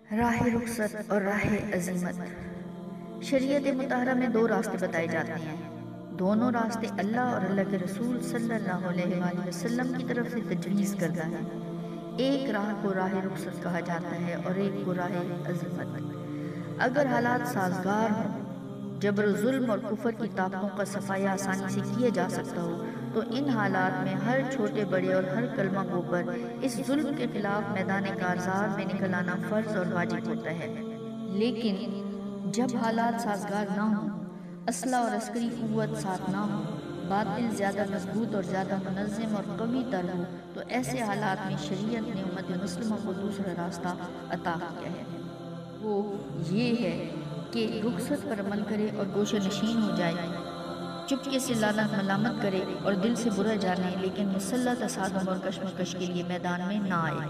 راہ رخصت اور راہ عزیمت۔ شریعت مطہرہ میں دو راستے بتائے جاتے ہیں۔ دونوں راستے اللہ اور اللہ کے رسول صلی اللہ علیہ وآلہ وسلم کی طرف سے تجویز کردہ ہیں۔ ایک راہ کو راہ رخصت کہا جاتا ہے اور ایک کو راہ عزیمت۔ اگر حالات سازگار ہوں، جبر و ظلم اور کفر کی طاقتوں کا صفایا آسانی سے کیا جا سکتا ہو، تو ان حالات میں ہر چھوٹے بڑے اور ہر کلمہ گو پر اس ظلم کے خلاف میدان کارزار میں نکل آنا فرض اور واجب ہوتا ہے۔ لیکن جب حالات سازگار نہ ہوں، اسلحہ اور عسکری قوت ساتھ نہ ہو، باطل زیادہ مضبوط اور زیادہ منظم اور قوی تر ہو، تو ایسے حالات میں شریعت نے امت مسلمہ کو دوسرا راستہ عطا کیا ہے۔ وہ یہ ہے کہ رخصت پر عمل کرے اور گوشہ نشین ہو جائے، چپکے سے لعنت ملامت کرے اور دل سے برا جانے، لیکن مسلح تصادم اور کشمکش کے لیے میدان میں نہ آئے۔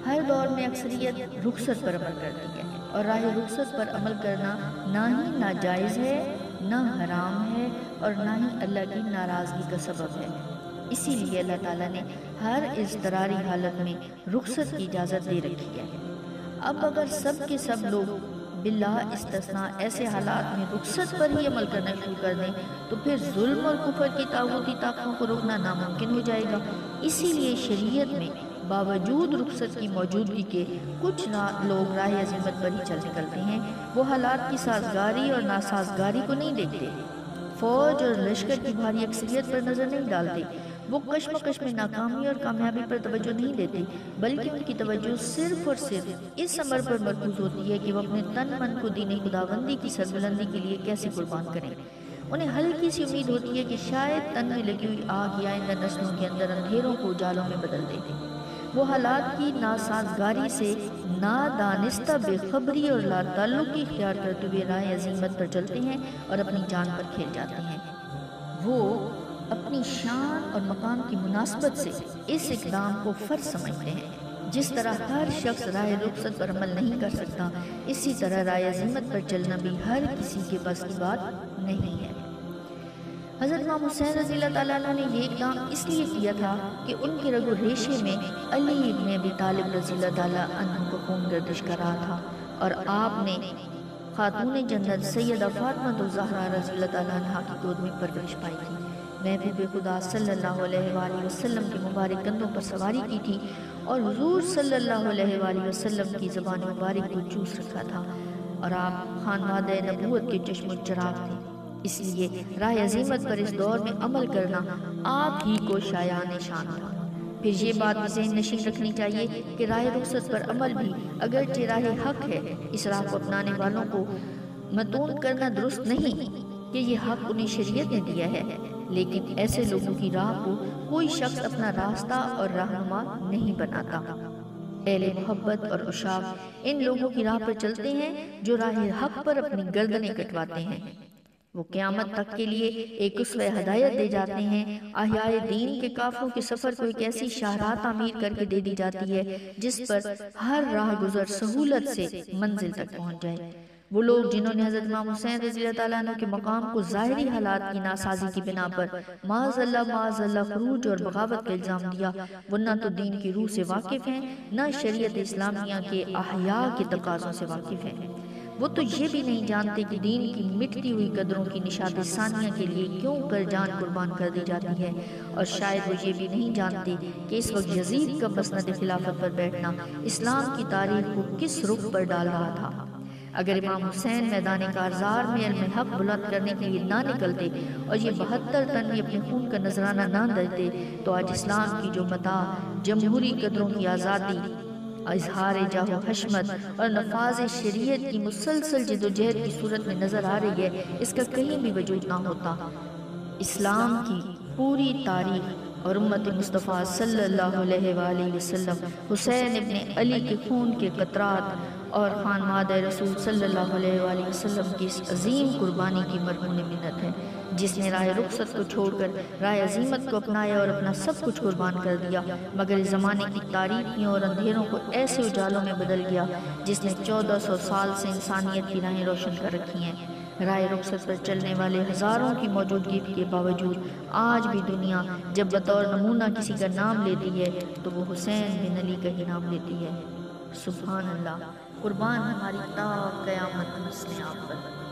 ہر دور میں اکثریت رخصت پر عمل کرتی ہے، اور راہ رخصت پر عمل کرنا نہ ہی ناجائز ہے، نہ حرام ہے، اور نہ ہی اللہ کی ناراضگی کا سبب ہے۔ اسی لیے اللہ تعالیٰ نے ہر اضطراری حالت میں رخصت کی اجازت دے رکھی ہے۔ اب اگر سب کے سب لوگ بلا استثناء ایسے حالات میں رخصت پر ہی عمل کرنا شروع کر دیں، تو پھر ظلم اور کفر کی طاغوتی طاقتوں کو روکنا ناممکن ہو جائے گا۔ اسی لیے شریعت میں باوجود رخصت کی موجودگی کے کچھ لوگ راہ عزیمت پر ہی چل نکلتے ہیں۔ وہ حالات کی سازگاری اور ناسازگاری کو نہیں دیکھتے، فوج اور لشکر کی بھاری اکثریت پر نظر نہیں ڈالتے، وہ کشمکش میں ناکامی اور کامیابی پر توجہ نہیں دیتے، بلکہ ان کی توجہ صرف اور صرف اس امر پر مرکوز ہوتی ہے کہ وہ اپنے تن من کو دین خداوندی کی سربلندی کے لیے کیسے قربان کریں۔ انہیں ہلکی سی امید ہوتی ہے کہ شاید تن میں لگی ہوئی آگ یا آئندہ نسلوں کے اندر اندھیروں کو اجالوں میں بدل دے۔ وہ حالات کی ناسازگاری سے نادانستہ بے خبری اور لا تعلقی اختیار کرتے ہوئے راہ عزیمت پر چلتے ہیں اور اپنی جان پر کھیل جاتے ہیں۔ وہ اپنی شان اور مقام کی مناسبت سے اس اقدام کو فرض سمجھتے ہیں۔ جس طرح ہر شخص راہ رخصت پر عمل نہیں کر سکتا، اسی طرح راہ عزیمت پر چلنا بھی ہر کسی کے بس کی بات نہیں ہے۔ حضرت امام حسین رضی اللہ تعالیٰ عنہ نے یہ اقدام اس لیے کیا تھا کہ ان کے رگ و ریشے میں علی ابن ابی طالب رضی اللہ تعالیٰ عنہ کو خون گردش کر رہا تھا، اور آپ نے خاتون جنت سیدہ فاطمہ الزہرا رضی اللہ تعالیٰ عنہ کی گود میں پرورش پائی تھی۔ محبوب خدا صلی اللہ علیہ وآلہ وسلم کے مبارک کندھوں پر سواری کی تھی، اور حضور صلی اللہ علیہ وآلہ وسلم کی زبان مبارک کو چوس رکھا تھا، اور آپ خانوادہ نبوت کے چشم و چراغ تھے۔ اس لیے راہ عزیمت پر اس دور میں عمل کرنا آپ ہی کو شایان شان تھا۔ پھر یہ بات ذہن نشین رکھنی چاہیے کہ راہ رخصت پر عمل بھی اگرچہ راہ حق ہے، اس راہ کو اپنانے والوں کو متون کرنا درست نہیں کہ یہ حق انہیں شریعت نے دیا ہے، لیکن ایسے لوگوں کی راہ کو کوئی شخص اپنا راستہ اور رہنما نہیں بناتا۔ اہل محبت اور عشاق ان لوگوں کی راہ پر چلتے ہیں جو راہ حق پر اپنی گردنیں کٹواتے ہیں۔ وہ قیامت تک کے لیے ایک اسوہ ہدایت دے جاتے ہیں۔ احیاء دین کے قافلوں کے سفر کو ایک ایسی شاہراہ تعمیر کر کے دے دی جاتی ہے جس پر ہر راہ گزر سہولت سے منزل تک پہنچ جائے۔ وہ لوگ جنہوں نے حضرت امام حسین رضی اللہ تعالیٰ عنہ کے مقام کو ظاہری حالات کی ناسازی کی بنا پر معاذ اللہ خروج اور بغاوت کا الزام دیا، وہ نہ تو دین کی روح سے واقف ہیں، نہ شریعت اسلامیہ کے احیاء کے تقاضوں سے واقف ہیں۔ وہ تو یہ بھی نہیں جانتے کہ دین کی مٹتی ہوئی قدروں کی نشاط ثانیہ کے لیے کیوں کر جان قربان کر دی جاتی ہے، اور شاید وہ یہ بھی نہیں جانتے کہ اس وقت یزید کا مسند خلافت پر بیٹھنا اسلام کی تاریخ کو کس رخ پر ڈال رہا تھا۔ اگر امام حسین میدان کارزار میں علم حق بلند کرنے کے لیے نہ نکلتے اور یہ 72 تن بھی اپنے خون کا نذرانہ نہ دیتے، تو آج اسلام کی جو متاع جمہوری قدروں کی آزادی، اظہار جاہ و حشمت اور نفاذ شریعت کی مسلسل جدوجہد کی صورت میں نظر آ رہی ہے، اس کا کہیں بھی وجود نہ ہوتا۔ اسلام کی پوری تاریخ اور امت مصطفیٰ صلی اللہ علیہ وآلہ وسلم حسین ابن علی کے خون کے قطرات اور خانوادہ رسول صلی اللہ علیہ وآلہ وسلم کی اس عظیم قربانی کی مرہون منت ہے، جس نے راہ رخصت کو چھوڑ کر راہ عزیمت کو اپنایا اور اپنا سب کچھ قربان کر دیا، مگر اس زمانے کی تاریکیوں اور اندھیروں کو ایسے اجالوں میں بدل گیا جس نے 1400 سال سے انسانیت کی راہیں روشن کر رکھی ہیں۔ راہ رخصت پر چلنے والے ہزاروں کی موجودگی کے باوجود آج بھی دنیا جب بطور نمونہ کسی کا نام لیتی ہے تو وہ حسین بن علی کا ہی نام لیتی ہے۔ سبحان اللہ۔ قربان ہماری تا قیامت نسلیں آپ پر۔